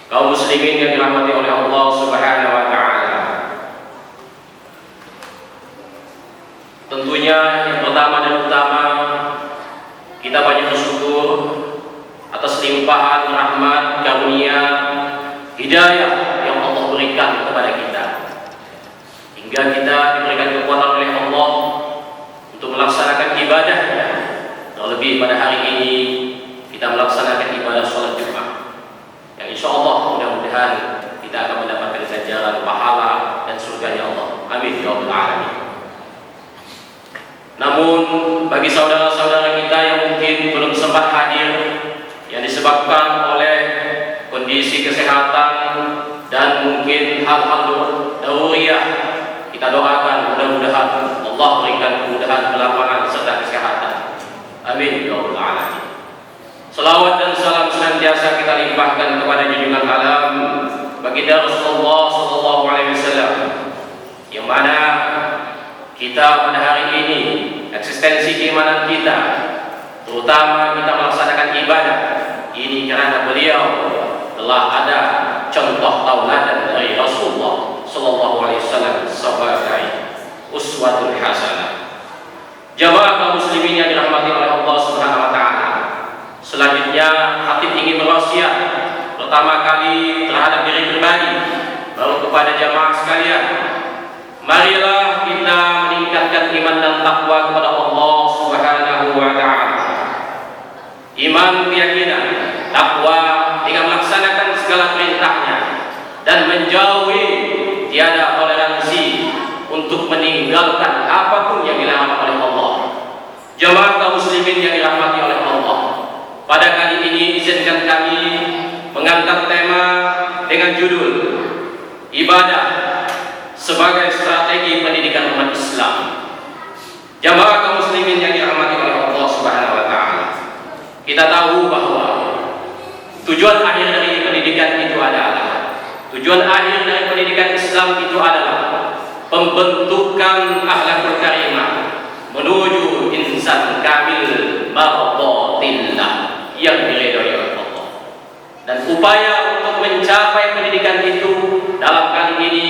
kaum muslimin yang dirahmati oleh Allah Subhanahu wa taala. Tentunya yang pertama dan utama, kita banyak bersyukur atas limpahan rahmat, karunia, hidayah yang Allah berikan kepada kita, hingga kita diberikan kekuatan oleh Allah untuk melaksanakan ibadah. Terlebih pada hari ini kita melaksanakan ibadah sholat Jumat, yang insya Allah mudah-mudahan kita akan mendapatkan ganjaran pahala dan surganya Allah. Amin ya rabbal alamin. Namun bagi saudara-saudara kita yang mungkin belum sempat hadir, yang disebabkan oleh kondisi kesehatan dan mungkin hal-hal daruriyah, kita doakan mudah-mudahan Allah berikan kemudahan, kelapangan serta kesehatan. Amin ya rabbal alamin. Salawat dan salam senantiasa kita limpahkan kepada junjungan alam baginda Rasulullah sallallahu alaihi wasallam, yang mana kita pada hari ini eksistensi keimanan kita, terutama kita melaksanakan ibadah ini karena beliau telah ada contoh tauladan dari Rasulullah sallallahu alaihi wasallam sebagai uswatun hasanah. Jamaah kaum muslimin yang dirahmati oleh Allah Subhanahu wa taala. Selanjutnya khatib ingin berwasiat pertama kali terhadap diri pribadi, baru kepada jamaah sekalian. Marilah kita meningkatkan iman dan takwa kepada Allah Subhanahu wa taala. Iman, keyakinan, takwa dengan melaksanakan segala perintahnya dan menjauhi tiada toleransi untuk meninggalkan apapun yang dilarang oleh Allah. Jamaah kaum muslimin yang dirahmati oleh Allah, pada kali ini izinkan kami mengangkat tema dengan judul ibadah sebagai strategi pendidikan umat Islam. Jamaah kaum muslimin yang dirahmati oleh Allah Subhanahu wa taala, kita tahu bahwa tujuan akhir dari pendidikan itu adalah Islam itu adalah pembentukan akhlakul karimah menuju insan kamil mardatillah yang diridhoi oleh Allah. Dan upaya untuk mencapai pendidikan itu dalam kali ini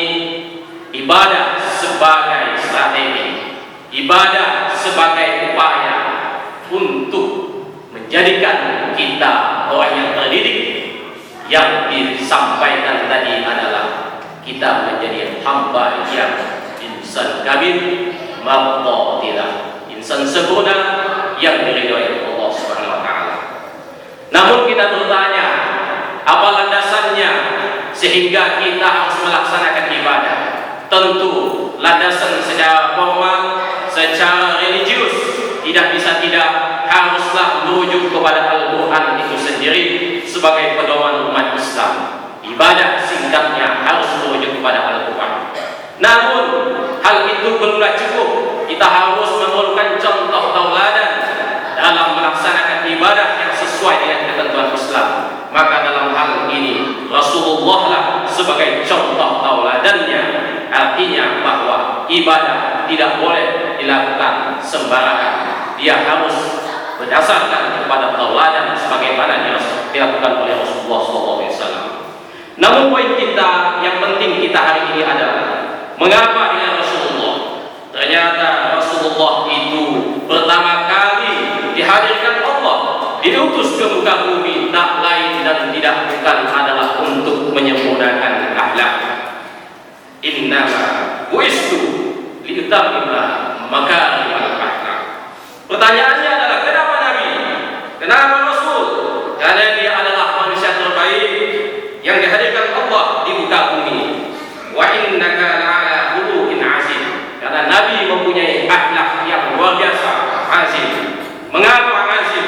ibadah sebagai strategi, ibadah sebagai upaya untuk menjadikan kita orang yang terdidik. Yang disampaikan tadi adalah kita menjadi hamba yang insan kamil mardatillah, insan sempurna yang diridhoi oleh Allah Subhanahu wa taala. Namun kita bertanya, apa landasannya sehingga kita harus melaksanakan ibadah? Tentu landasan secara formal, secara religius tidak bisa tidak haruslah merujuk kepada Al-Quran itu sendiri sebagai pedoman umat Islam. Ibadah singkatnya harus merujuk kepada Al-Quran. Namun hal itu belumlah cukup. Kita harus memerlukan contoh tauladan dalam melaksanakan ibadah yang sesuai dengan ketentuan Islam. Maka dalam hal ini Rasulullah lah sebagai contoh tauladannya. Artinya bahwa ibadah tidak boleh dilakukan sembarangan. Dia harus berdasarkan kepada tauladan sebagaimana yang dilakukan oleh Rasulullah SAW. Namun poin kita yang penting kita hari ini adalah mengapa dengan Rasulullah? Ternyata Rasulullah itu pertama kali dihadirkan Allah, diutus ke muka bumi, tak lain dan tidak bukan adalah untuk menyempurnakan akhlak. Innama bu'istu liutammima makarimal akhlak. Pertanyaannya adalah kenapa Nabi? Kenapa Rasul? Karena dia adalah manusia terbaik yang dihadirkan Allah di muka bumi. Wa innaka la'ala khuluqin 'azim. Karena Nabi mempunyai akhlak yang luar biasa, azim. Mengapa azim?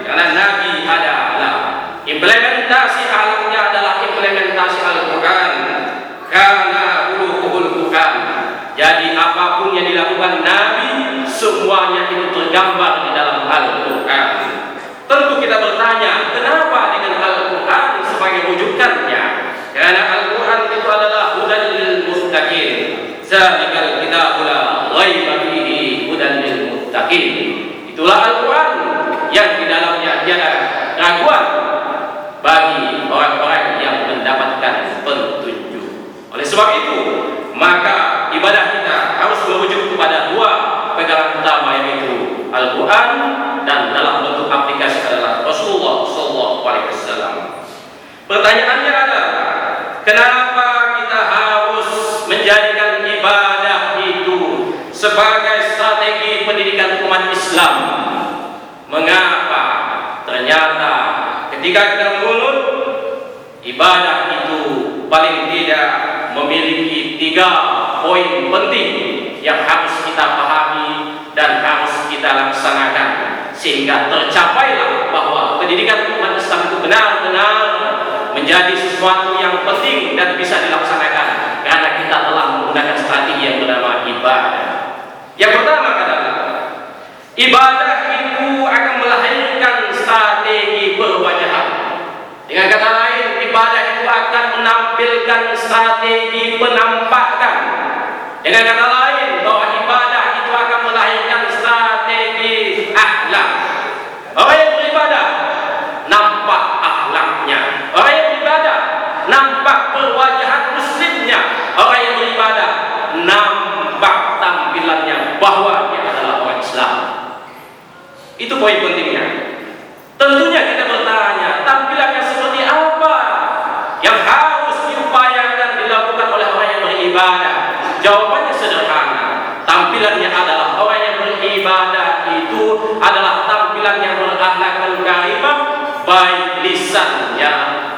Karena Nabi adalah implementasi akhlaknya adalah implementasi Al-Quran. Karena khuluqul Quran. Jadi apapun yang dilakukan Nabi, semuanya itu tergambar di dalam Al-Quran. Tentu kita bertanya, kenapa dengan Al-Quran sebagai rujukannya? Karena Al-Quran itu adalah hudan lil muttaqin. Zalikal kitabul la raiba fihi hudan lil muttaqin. Itulah Al-Quran yang di dalamnya tiada raguan bagi orang-orang yang mendapat sebab itu, maka ibadah kita harus merujuk kepada dua pegangan utama, yaitu Al-Quran dan dalam bentuk aplikasi adalah Rasulullah SAW. Pertanyaannya adalah, kenapa kita harus menjadikan ibadah itu sebagai strategi pendidikan umat Islam? Mengapa ternyata ketika kita menurut ibadah itu paling tidak memiliki 3 poin penting yang harus kita pahami dan harus kita laksanakan, sehingga tercapailah bahwa pendidikan umat Islam itu benar-benar menjadi sesuatu yang penting dan bisa dilaksanakan karena kita telah menggunakan strategi yang bernama ibadah. Yang pertama adalah ibadah itu akan melahirkan strategi perwajahan. Dengan kata lain, ibadah itu akan menampilkan strategi penampakan. Dengan kata lain, bahwa ibadah itu akan melahirkan strategi akhlak. Orang yang beribadah nampak akhlaknya. Orang yang beribadah nampak perwajahan muslimnya. Orang yang beribadah nampak tampilannya bahwa dia adalah orang Islam. Itu poin pentingnya. Tentunya kita bertanya, tampilan yang seperti apa yang harus diupayakan dilakukan oleh orang yang beribadah? Jawabannya sederhana. Tampilannya adalah orang yang beribadah itu adalah tampilan yang berakhlakul karimah, baik lisannya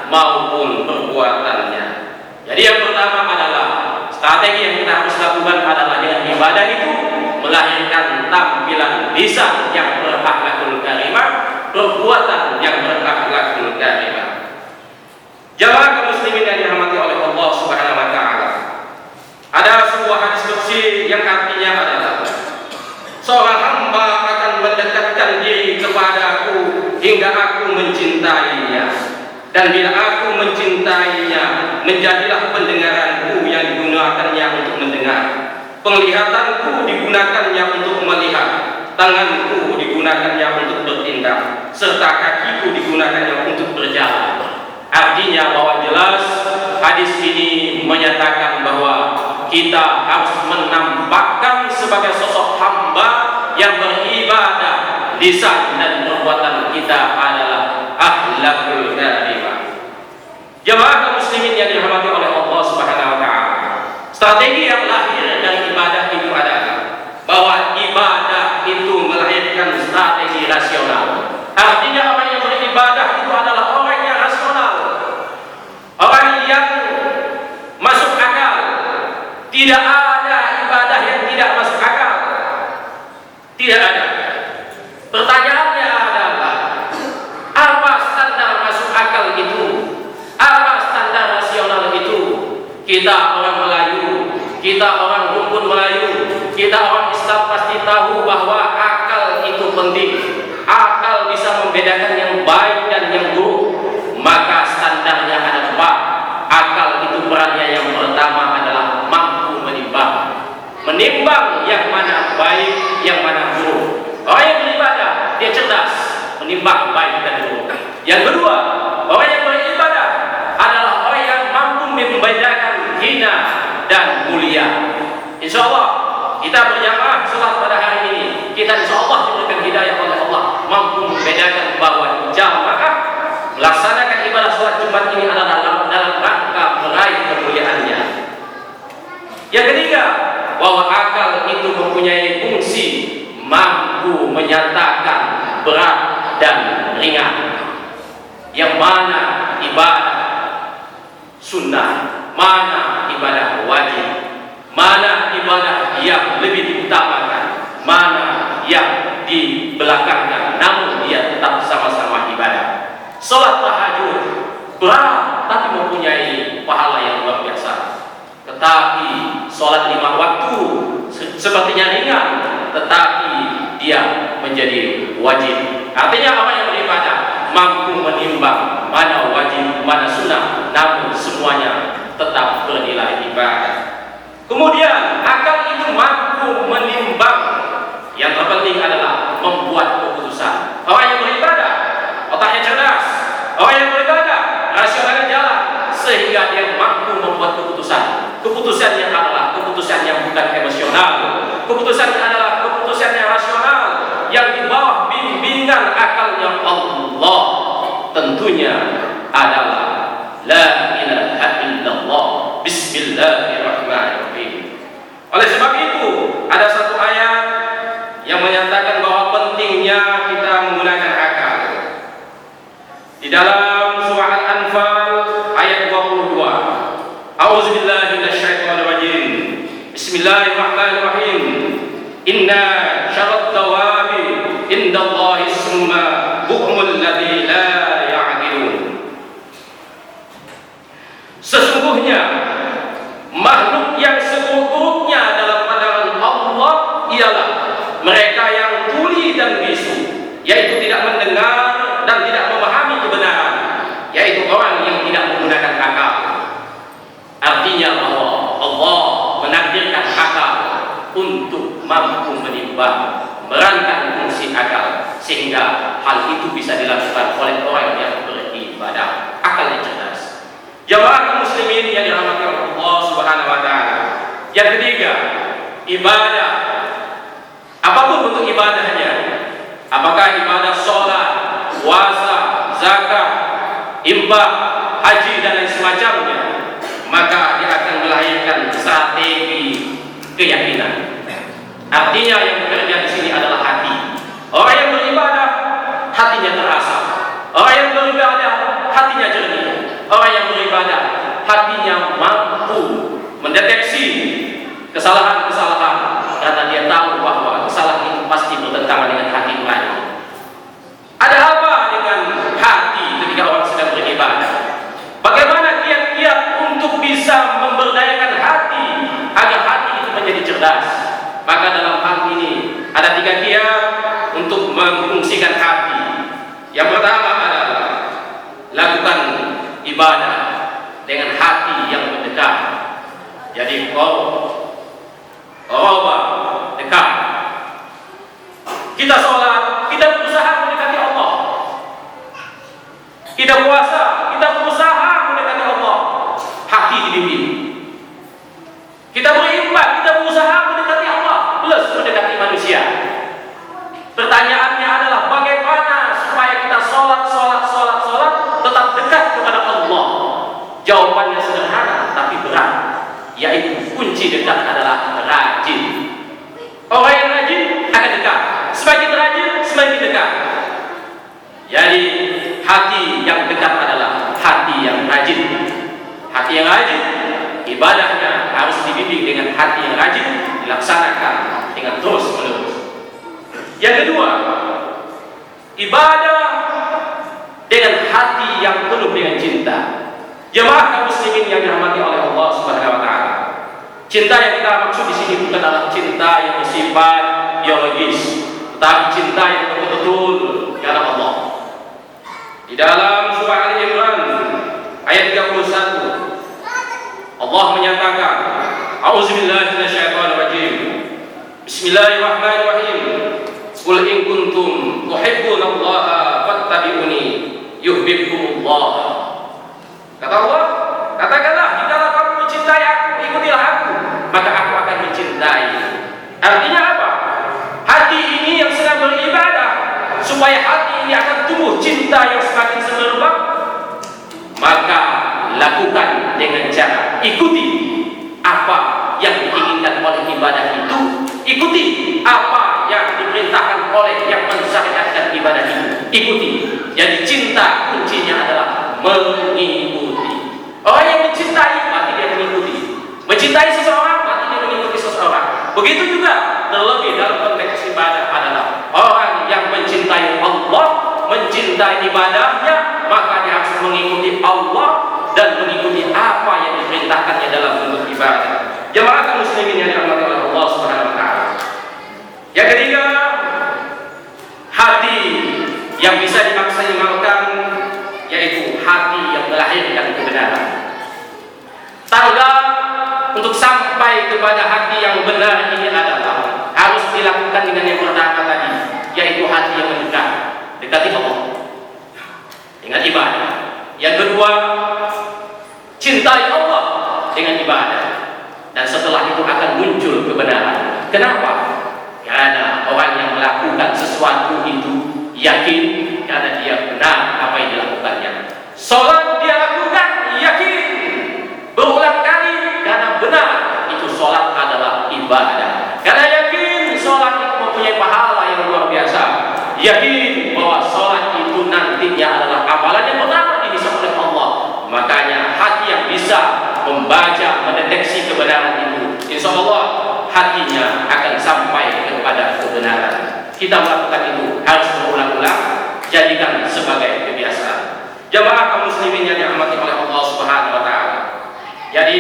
maupun perbuatannya. Jadi yang pertama adalah strategi yang kita harus lakukan adalah dengan ibadah itu melahirkan tampilan lisan yang berakhlakul karimah, perbuatan yang berakhlakul karimah. Jamaah kaum muslimin yang dirahmati oleh Allah Subhanahu wa taala. Ada sebuah hadis qudsi yang artinya adalah seorang hamba akan mendekatkan diri kepadaku hingga aku mencintainya, dan bila aku mencintainya, menjadilah pendengaranku yang digunakannya untuk mendengar, penglihatanku digunakannya untuk melihat, tanganku digunakannya untuk bertindak, serta kakiku digunakannya untuk berjalan. Artinya bahwa jelas hadis ini menyatakan bahwa kita harus menampakkan sebagai sosok hamba yang beribadah, lisan dan perbuatan kita adalah akhlakul karimah. Jemaah kaum muslimin yang dirahmati oleh Allah Subhanahu wa taala. Strategi yang lahir dari ibadah itu adalah bahwa ibadah itu melahirkan strategi rasional. Artinya orang yang beribadah itu adalah orang yang rasional, orang yang masuk akal. Tidak ada ibadah yang tidak masuk akal. Tidak ada. Pertanyaannya adalah, apa standar masuk akal itu? Apa standar rasional itu? Kita orang Melayu, kita orang rumpun Melayu, kita orang Islam pasti tahu bahwa akal itu penting. Akal bisa membedakan yang baik dan yang buruk. Maka standarnya ada 4. Akal itu perannya yang pertama adalah mampu menimbang yang mana baik, yang mana buruk. Orang yang beribadah dia cerdas, menimbang baik dan buruk. Yang kedua, orang yang beribadah adalah orang yang mampu membedakan hina dan mulia. Insya Allah kita berjamaah sholat pada hari ini, kita insya Allah diberikan hidayah oleh Allah, mampu membedakan bahwa jamaah melaksanakan ibadah sholat Jumat ini adalah dalam rangka meraih kemuliaannya. Yang ketiga, bahwa akal itu mempunyai fungsi mampu menyatakan berat dan ringan, yang mana ibadah sunnah, mana ibadah wajib, mana ibadah yang lebih diutamakan, mana yang dibelakangkan, namun dia tetap sama-sama ibadah. Salat tahajud berat tapi mempunyai pahala yang luar biasa. Tetapi sholat 5 waktu sepertinya ringan, tetapi dia menjadi wajib. Artinya orang yang beribadah mampu menimbang mana wajib, mana sunnah, namun semuanya tetap bernilai ibadah. Kemudian akal itu mampu menimbang, yang terpenting adalah membuat keputusan. Orang yang beribadah otaknya cerdas, orang yang beribadah rasionalnya jalan, sehingga dia mampu membuat keputusan. keputusannya adalah keputusan yang bukan emosional, keputusannya adalah keputusan yang rasional, yang di bawah bimbingan akalnya Allah, tentunya adalah la ilaha illallah, bismillahirrahmanirrahim. Oleh sebab itu ada satu ayat yang menyatakan bahwa pentingnya kita menggunakan akal. Di dalam surah Al-Anfal ayat 22, A'udzubillahi minasyaitonirrajim. Bismillahirrahmanirrahim. Inna syarrad dawabi indallahi summa buhumul ladzi la ya'qilun. Sesungguhnya makhluk yang seburuk-buruknya dalam pandangan Allah ialah mereka yang tuli dan bisu, yaitu tidak mendengar dan tidak memahami kebenaran, yaitu orang yang tidak menggunakan akal. Artinya bahwa Allah menakdirkan akal untuk mampu menimbang, merancang fungsi akal, sehingga hal itu bisa dilakukan oleh orang yang beribadah, akal yang cerdas. Jamaah muslimin yang dirahmati Allah Subhanahu wa taala. Yang ketiga, ibadah. Apapun bentuk ibadahnya, apakah ibadah sholat, puasa, zakat, infak, haji dan lain semacamnya, maka dia akan melahirkan strategi keyakinan. Artinya yang bekerja di sini adalah hati. Orang yang beribadah hatinya terasa. Orang yang beribadah hatinya jernih. Orang yang beribadah hatinya mampu mendeteksi kesalahan-kesalahan, karena dia tahu bahwa kesalahan itu pasti bertentangan dengan hati nurani. Ada apa dengan hati ketika orang sedang beribadah? Bagaimana kiat-kiat untuk bisa memberdayakan hati agar hati itu menjadi cerdas? Maka dalam hal ini ada 3 kiat untuk memfungsikan hati. Yang pertama adalah lakukan ibadah dengan hati yang mendekat. Jadi dekat. Kita sholat, kita berusaha mendekati Allah. Kita puasa, kita berusaha mendekati Allah. Hati dibimbing. Kita berinfak, kita berusaha mendekati Allah plus mendekati manusia. Pertanyaannya adalah bagaimana supaya kita sholat tetap dekat kepada Allah? Jawabannya sederhana tapi berat, yaitu kunci dekat adalah rajin. Orang yang rajin akan dekat. Semakin rajin, semakin dekat. Jadi hati yang dekat adalah hati yang rajin. Hati yang rajin, ibadahnya harus dibimbing dengan hati yang rajin, dilaksanakan dengan terus menerus. Yang kedua, ibadah dengan hati yang penuh dengan cinta. Jemaah kaum muslimin yang dirahmati oleh Allah Subhanahu wa taala. Cinta yang kita maksud di sini bukan adalah cinta yang bersifat biologis, tetapi cinta yang betul-betul karena Allah. Di dalam surah Al-Imran ayat 31, Allah menyatakan, A'udzubillahi minasyaitonirrajim. Bismillahirrahmanirrahim. Qul in kuntum tuhibbunallaha fattabi'uni yuhibbukumullah. Kata Allah, katakanlah, jikalau kamu mencintai aku, ikutilah aku, maka aku akan mencintai. Artinya apa? Hati ini yang sedang beribadah, supaya hati ini akan tumbuh cinta yang semakin semerbak, maka lakukan dengan cara ikuti apa yang diinginkan oleh ibadah itu, ikuti apa yang diperintahkan oleh yang mensyariatkan ibadah itu, ikuti. Jadi cinta kuncinya adalah mengikuti. Orang yang mencintai berarti dia mengikuti. Mencintai seseorang berarti dia mengikuti seseorang. Begitu juga terlebih dalam konteks ibadah adalah orang yang mencintai Allah, mencintai ibadahnya, maka dia harus mengikuti Allah dan mengikuti apa yang diperintahkannya dalam bentuk ibadah. Jemaah kaum muslimin yang dirahmati oleh Allah Subhanahu wa taala. Yang ketiga, hati yang bisa dimaksimalkan, yaitu hati yang melahirkan kebenaran. Tangga untuk sampai kepada hati yang benar ini adalah harus dilakukan dengan yang pertama tadi, yaitu hati yang mendekat, dekati Allah dengan ibadah. Yang kedua, cintai Allah dengan ibadah. akan muncul kebenaran. Kenapa? Karena orang yang melakukan sesuatu itu yakin karena dia benar apa yang dilakukannya. Sholat dia lakukan yakin berulang kali karena benar itu sholat adalah ibadah. Karena yakin sholat itu mempunyai pahala yang luar biasa. Yakin bahwa sholat itu nantinya adalah amalan yang pertama dihisab oleh Allah. Makanya hati yang bisa membaca, mendeteksi kebenaran itu, insya Allah hatinya akan sampai kepada kebenaran. Kita melakukan itu harus berulang-ulang, jadikan sebagai kebiasaan. Jamaah kaum muslimin yang dirahmati oleh Allah Subhanahu wa taala. Jadi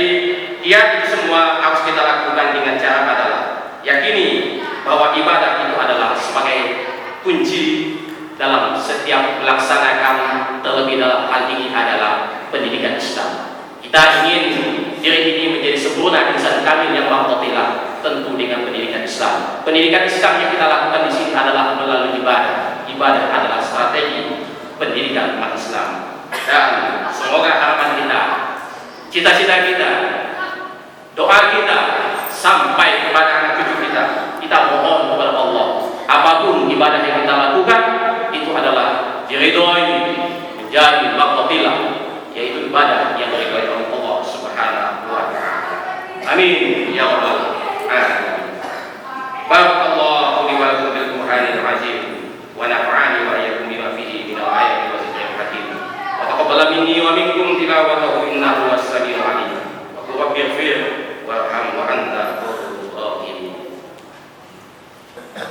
itu semua harus kita lakukan dengan cara adalah yakini bahwa ibadah itu adalah sebagai kunci dalam setiap melaksanakan, terlebih dalam hal ini adalah pendidikan Islam. Kita ingin diri ini menjadi sempurna insan kamil yang baqatilah, tentu dengan pendidikan Islam. Pendidikan Islam yang kita lakukan di sini adalah melalui ibadah. Ibadah adalah strategi pendidikan umat Islam. Dan semoga harapan kita, cita-cita kita, doa kita sampai kepada anak cucu kita. Kita mohon kepada Allah, apapun ibadah yang kita lakukan itu adalah diridhoi menjadi baqatilah, yaitu ibadah yang diridhoi oleh Allah Subhanahu wa taala. Amin ya rabbal alamin. Barakallahu li wa lakum bil Qur'anil azim wa nafa'ani wa iyyakum bima fihi min al-ayati wa dzikril hakim. Wa taqabbal minni wa minkum tilawatahu innahu was-sami'ul 'alim. Wa qul rabbighfir warham wa anta khairur rahimin.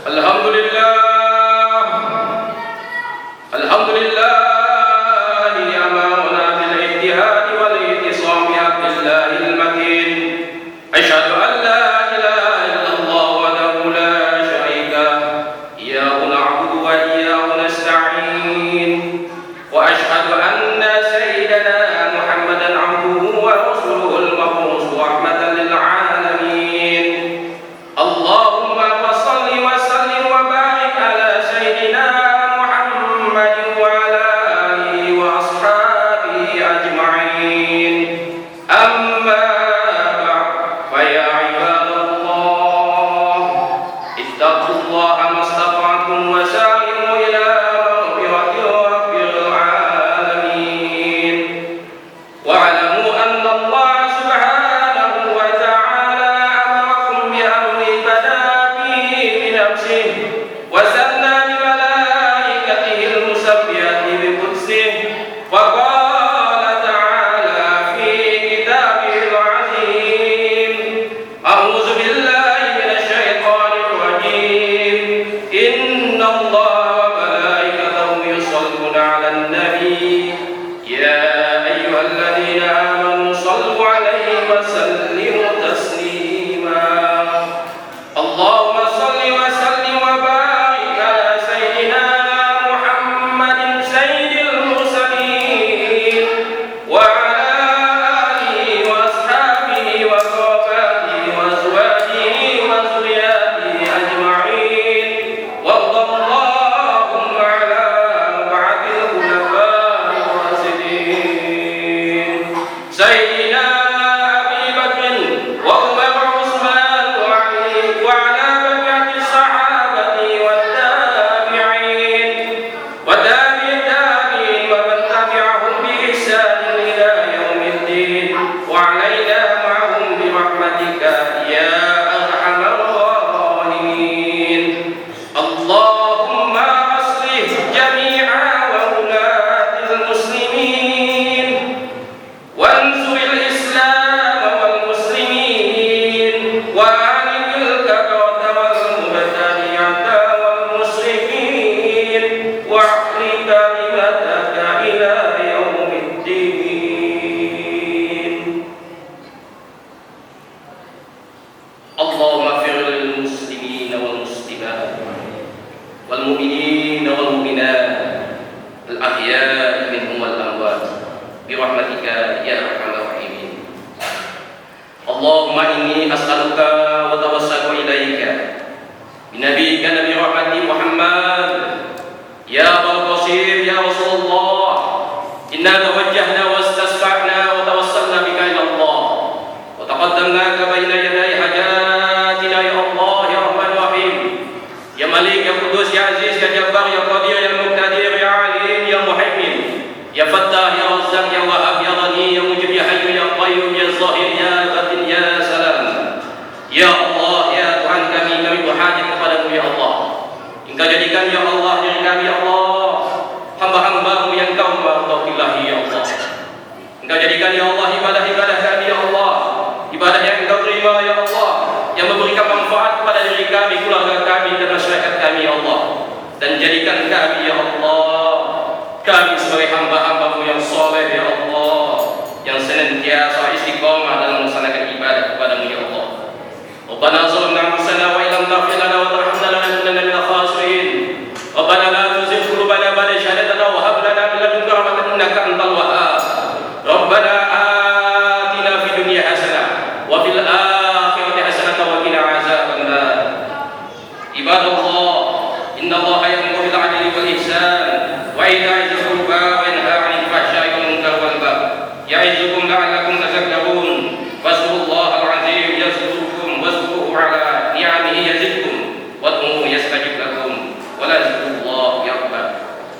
Alhamdulillah. Alhamdulillah. أشهد أن لا إله إلا الله وحده لا شريك له إياه نعبد وإياه نستعين وأشهد أن سيدنا محمدا عبده ورسوله المبعوث رحمة للعالمين اللهم صل وسلم وبارك على سيدنا محمد وعلى آله وأصحابه أجمعين أما فيا عباد الله اتقوا الله ما استطعتم وسارعوا إلى مغفرة رب العالمين واعلموا أن الله سبحانه وتعالى أمركم بأمر بدأ به بنفسه وثنى بملائكته المسبحة بقدسه وقال تعالى في كتابه العزيز أعوذ بالله من الشيطان الرجيم إن الله وملائكته يصلون على النبي يا أيها الذين آمنوا صلوا عليه وسلموا تسليما اللهم صل وسلم وبارك على سيدنا محمد سيد المرسلين وعلى آله وأصحابه وصحبه وأزواجه وذرياته أجمعين وارض اللهم على أربعة الخلفاء الراشدين سيدنا أبي بكر وعمر وعثمان وعلي وعلى بقية الصحابة والتابعين وتابع التابعين ومن تبعهم بإحسان إلى يوم الدين وعلينا معهم برحمتك يا أرحم الراحمين اللهم أصلح جميع وولاة المسلمين وانصر الإسلام والمسلمين وأعلم الكفرة والمبتدعة والمشركين واحفظ كلمتك إلى يوم الدين اللهم اغفر للمسلمين والمسلمات والمؤمنين والمؤمنات الأحياء منهم والأموات برحمتك يا أرحم الراحمين اللهم إني أسألك وتوسل إليك بنبيك نبي رحمة محمد يا أبا القاسم يا رسول الله إنا توجهنا واستشفعنا وتوسلنا بك إلى الله وتقدمناك بين يدي حاجات Allah ibadah-ibadah kami ya Allah, ibadah yang Engkau terima ya Allah, yang memberikan manfaat kepada diri kami, keluarga kami dan masyarakat kami ya Allah. Dan jadikan kami ya Allah, kami sebagai hamba-hamba-Mu yang soleh ya Allah, yang senantiasa istiqomah dalam melaksanakan ibadah kepada-Mu ya Allah. Rabbana zalamna anfusana wa illam taghfir lana wa tarhamna lanakunanna minal khasirin. Rabbana la tuzigh qulubana ba'da idh hadaytana wa hab lana min ladunka rahmatan innaka antal wahhab. Rabbana atina fid dunya hasanah wa fil akhirati hasanah wa qina azabannar. Ibadallah, innallaha ya'muru bil 'adli wal ihsan wa ita'i